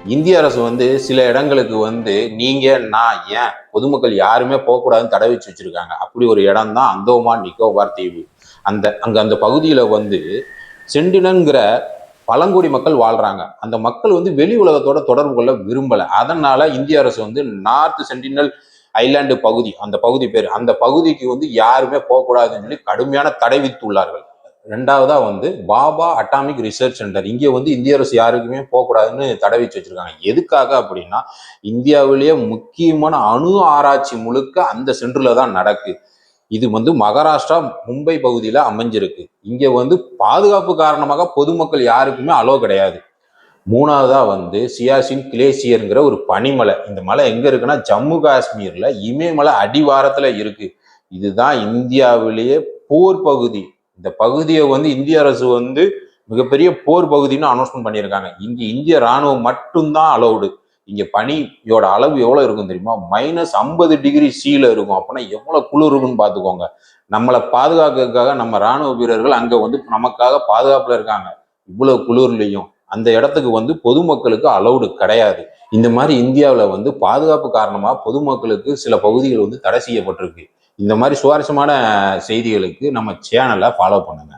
இந்திய அரசு சில இடங்களுக்கு நீங்க நான் ஏன் பொதுமக்கள் யாருமே போகக்கூடாதுன்னு தடை வச்சு வச்சிருக்காங்க. அப்படி ஒரு இடம் தான் அந்தோமான் நிக்கோபார் தீவு. அந்த பகுதியில சென்டினல்ங்கிற பழங்குடி மக்கள் வாழ்றாங்க. அந்த மக்கள் வெளி உலகத்தோட தொடர்பு கொள்ள விரும்பல. அதனால இந்திய அரசு நார்த் சென்டினல் ஐலாண்டு பகுதி, அந்த பகுதி பேர், அந்த பகுதிக்கு யாருமே போகக்கூடாதுன்னு சொல்லி கடுமையான தடை வித்துள்ளார்கள். ரெண்டாவதா பாபா அட்டாமிக் ரிசர்ச் சென்டர், இங்க இந்திய அரசு யாருக்குமே போகக்கூடாதுன்னு தடை வச்சு வச்சிருக்காங்க. எதுக்காக அப்படின்னா, இந்தியாவிலேயே முக்கியமான அணு ஆராய்ச்சி முழுக்க அந்த சென்டர்ல தான் நடக்கு. இது மகாராஷ்டிரா மும்பை பகுதியில அமைஞ்சிருக்கு. இங்க பாதுகாப்பு காரணமாக பொதுமக்கள் யாருக்குமே அலோ கிடையாது. மூணாவதா சியாசின் கிளேசியர்ங்கிற ஒரு பனிமலை. இந்த மலை எங்க இருக்குன்னா ஜம்மு காஷ்மீர்ல இமயமலை அடிவாரத்துல இருக்கு. இதுதான் இந்தியாவிலேயே போர் பகுதி. இந்த பகுதியை இந்திய அரசு மிகப்பெரிய போர் பகுதின்னு அனௌன்ஸ்மெண்ட் பண்ணியிருக்காங்க. இங்க இந்திய ராணுவம் மட்டும்தான் அலௌடு. இங்க பனியோட அளவு எவ்வளவு இருக்கும் தெரியுமா? -50°C இருக்கும். அப்படின்னா எவ்வளவு குளிர் இருக்குன்னு பாத்துக்கோங்க. நம்மளை பாதுகாக்கிறதுக்காக நம்ம ராணுவ வீரர்கள் அங்க நமக்காக பாதுகாப்புல இருக்காங்க. இவ்வளவு குளிர்லையும் அந்த இடத்துக்கு பொதுமக்களுக்கு அலௌடு கிடையாது. இந்த மாதிரி இந்தியாவில் பாதுகாப்பு காரணமா பொதுமக்களுக்கு சில பகுதிகள் தடை செய்யப்பட்டிருக்கு. இந்த மாதிரி சுவாரஸ்யமான செய்திகளுக்கு நம்ம சேனலை ஃபாலோ பண்ணுங்க.